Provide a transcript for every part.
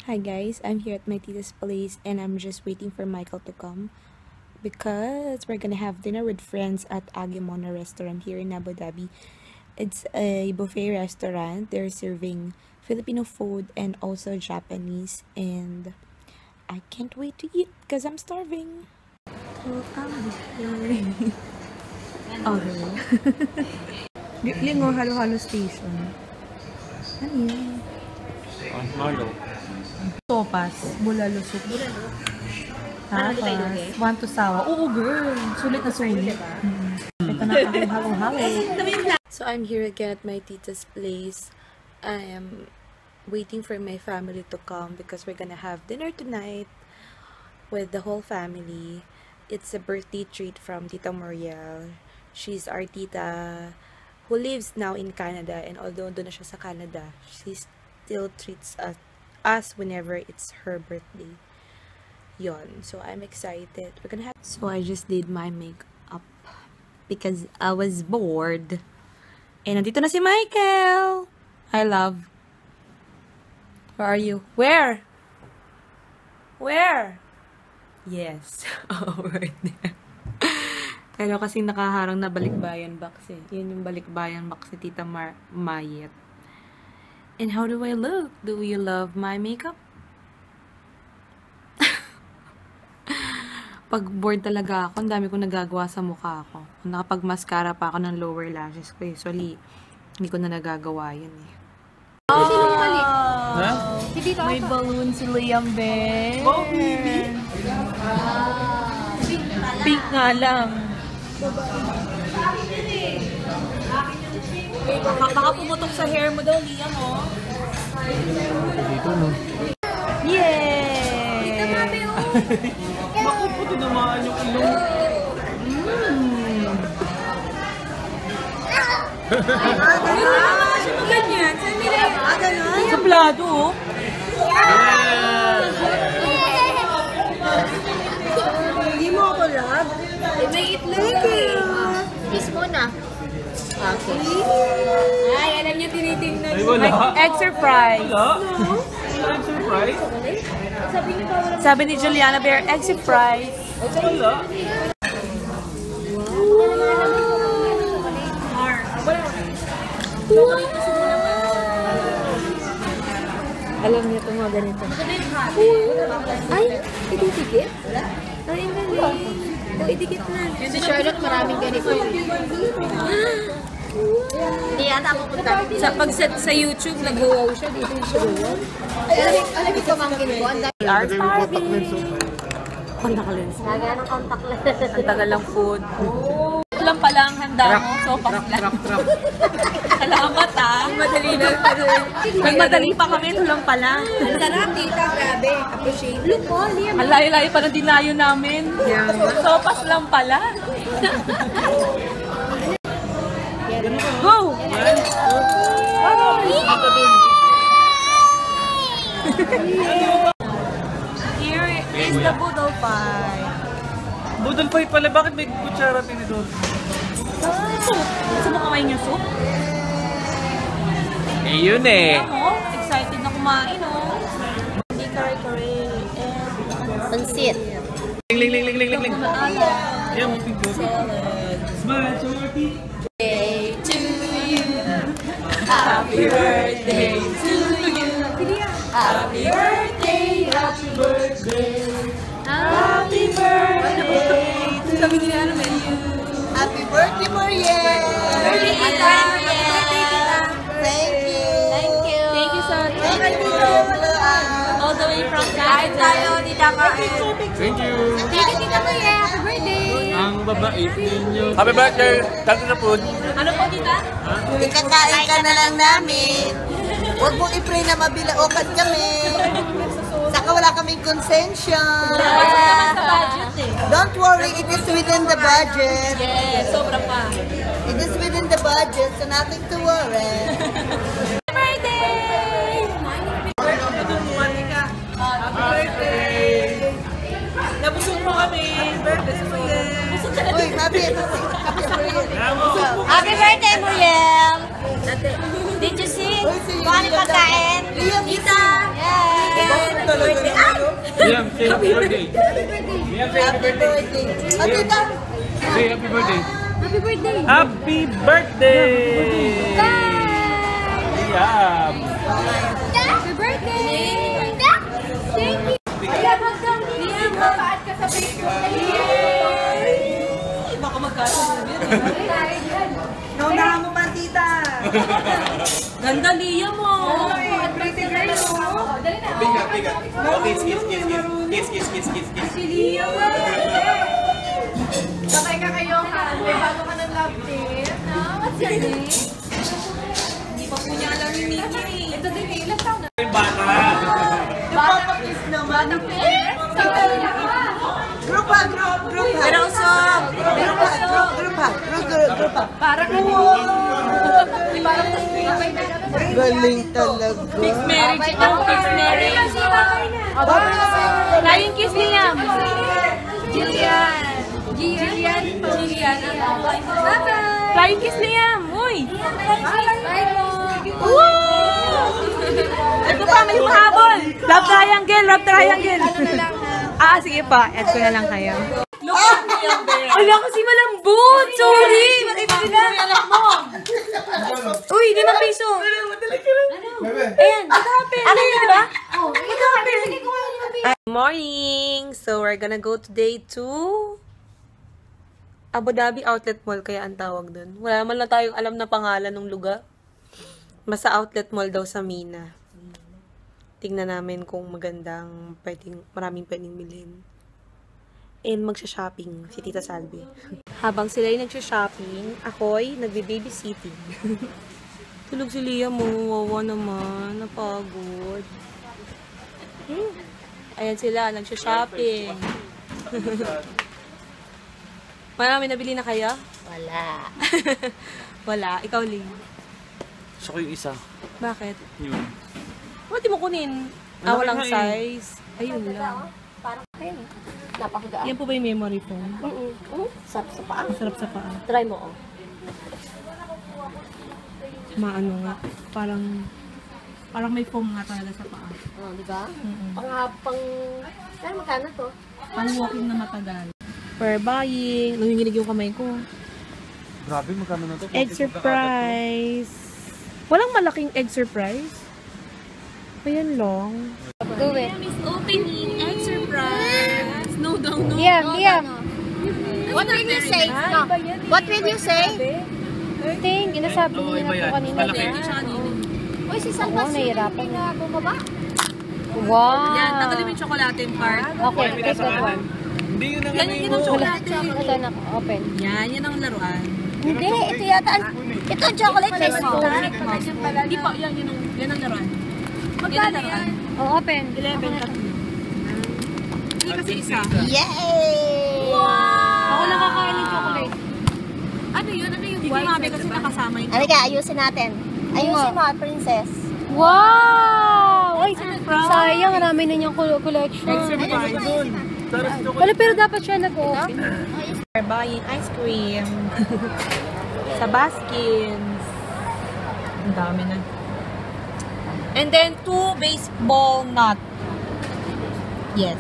Hi guys, I'm here at my tita's place and I'm just waiting for Michael to come because we're gonna have dinner with friends at Agemona restaurant here in Abu Dhabi. It's a buffet restaurant. They're serving Filipino food and also Japanese, and I can't wait to eat because I'm starving. Oh, I'm starving. Lingo halo-halo station. Ano yan? Marlo. Sopas, bulalo soup. Bulalo? Tapos, want to sawa. Oo, girl. Sulit na sulit. Ito na akong halo-halo. So, I'm here again at my tita's place. I am waiting for my family to come because we're gonna have dinner tonight with the whole family. It's a birthday treat from Tita Muriel. She's our tita who lives now in Canada, and although doon na siya sa Canada, she still treats us whenever it's her birthday. Yon. So I'm excited. We're gonna have. So I just did my makeup because I was bored. And nandito na si Michael. Hi, love. Where are you? Where? Where? Yes. Over there. Pero kasi nakaharang na balikbayan box eh. Yun yung balikbayan box ni Tita Mayet. And how do I look? Do you love my makeup? Pag bored talaga ako, ang dami ko nagagawa sa mukha ko. Nakapag-mascara pa ako ng lower lashes ko. Usually, hindi ko na nagagawa yun eh. Ha? May balloon si Liam Ben. Oh, baby! Pink nga lang. Baka pumutok sa hair mo daw, Liam, oh. Dito, no? Yay! Ito mami, oh! Naku, puti naman yung ilong. Ganyan, saan nila? Ganon? Suplado, oh. Hindi mo ako love? May itlog eh. Kiss mo na. Okay. Ay, alam niya tinitingnan. Ay, wala. Egg surprise. Wala? Wala yung surprise? Sabi niyo pa wala. Sabi ni Juliana Bear, egg surprise. Wala. Alam niya itong mga ganito. Ay, ididikit? Ay, ang galing. O, idikit na. Si Charlotte, maraming ganito. Hindi yata ako punta. Pag-set sa YouTube, nag-wow siya. Dito yung siya wow. Alam mo pamangkin ko, ang dami. Art starving. Contact lens. Lagyan ng contact lens. Ang tagal lang food. Ito lang pala ang handa mo. Sopas lang. Salamat ah. Madali lang. Nagmadali pa kami. Ito lang pala. Ang sarap, tita. Grabe. Appreciate. Look po, Liam. Ang layo-layo pa ng dinayo namin. Sopas lang pala. Go! Here is the Boodle Pie. Budol pie pala, bakit may kutsara tinidor? Soup. Gusto mo kumain yung soup? Eh, yun eh. Ako, excited na kumain, oh. Hindi kare-kare. Pansit. Ling, ling, ling, ling, ling, ling, ling. Yan, mo pinto. Smile, shorty. Birthday to you. Happy birthday to you. Happy birthday. Happy birthday. Happy birthday. Sabi nila ano ba yun? Happy birthday, Muriel! Birthday, tita! Thank you! Thank you! Thank you, son. Thank you! All the way from Kain tayo, tita Kain! Thank you. Thank you, tita Muriel! Happy birthday! Ang babait ninyo. Happy birthday! Dati na po. Ano po, tita? Ikakain ka na lang namin. Huwag mo i-pray na mabilaokan kami. Saka wala kaming konsensya. Naman sa budget eh. Don't worry, it is within the budget. Yes, sobra pa. It is within the budget, so nothing to worry. Birthday! Nabusog mo kami. Birthday sa Uy, happy birthday. Happy birthday, Muriel! Did you see? Kung ano pagkain? Tita! Yes! Liam, say happy birthday. Liam, say happy birthday. Say happy birthday. Happy birthday! Happy birthday! Liam! Happy birthday! Thank you! Liam, mapaat ka sa Facebook. Baka magkasunod yun. Naunahan mo pa, tita. Ganda, Liam mo. Pretty girl mo. Dali na. Bigat. Okay, kiss. Si Liam. Sabay ka kayo, ha? May bago ka ng love team. What's your name? Hindi pa po niya alam ni Nikki. Ito din, ilang taon na? Yung bata! Nagpapakiss naman. Group hug. Pero usap. Group hug. Para ka mo. Galing talaga. Fixed marriage ito. Fixed marriage. Flying kiss, Liam. Jillian. Flying kiss, Liam. Uy. Ito pa, may humahabol. Love triangle. Sige pa. Add ko na lang kayo. Ala, kasi malambot. Sorry. Uy, 5 piso. Ayan, what happened? Ano yun, diba? What happened? Morning! So, we're gonna go today to Abu Dhabi Outlet Mall, kaya ang tawag dun. Wala man lang tayong alam na pangalan ng lugar. Basta outlet mall daw sa Mina. Tingnan namin kung magandang maraming pwedeng bilhin. And magsha-shopping si Tita Salvi. Habang sila'y nagsha-shopping, ako'y nagbe-babysitting. Tulog si Liam mo, wawa naman, napagod. Ayan sila, nagsha-shopping. Marami nabili na kaya? Wala. Wala. Ikaw, Ling. Gusto ko yung isa. Bakit? Yun. Ba't di mo kunin? Walang size. Ayun lang. Parang kayo. Napakagaan. Yan po ba yung memory foam? Sarap sa paa. Sarap sa paa. Try mo, oh. Maano nga. Parang may foam nga talaga sa paa. Oh, di ba? Pero magkano to? Pang walking na matagal. We're buying. Nanginginig yung kamay ko. Grabe, magkano na to? Egg surprise. Walang malaking egg surprise. Ayan lang. Do it. Is opening egg surprise. No. Liam. What will you say? No. What will you say? Ting, inasabi niya na po kanina. Uy, si Salva, nahihirapan na bumaba. Wow. Yan, tanggalin mo yung chocolate part. Okay, take that one. Hindi yun ang Yan yung chocolate. Ito na, open. Yan ang laruan. Hindi, ito yata. Ito ang chocolate na Hindi pa, yan ang laruan. Magkano yan? Oh, open. 11 tatlo. Hindi kasi isa. Yay! Ako nakakain ng chocolate. Ano yun? Hindi mami kasi nakasama yung Halika, ayusin natin. Ayusin mo, princess. Wow! Ay, Sayang, marami na niyang collection. Wala, pero dapat siya nag-open. We're buying ice cream. Sa Baskins. Ang dami na. And then, 2 baseball nut. Yes.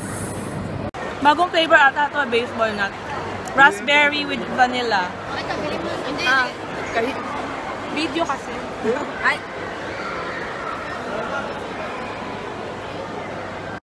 Bagong flavor ata ito, baseball nut. Raspberry with vanilla. Video kasi. Ay,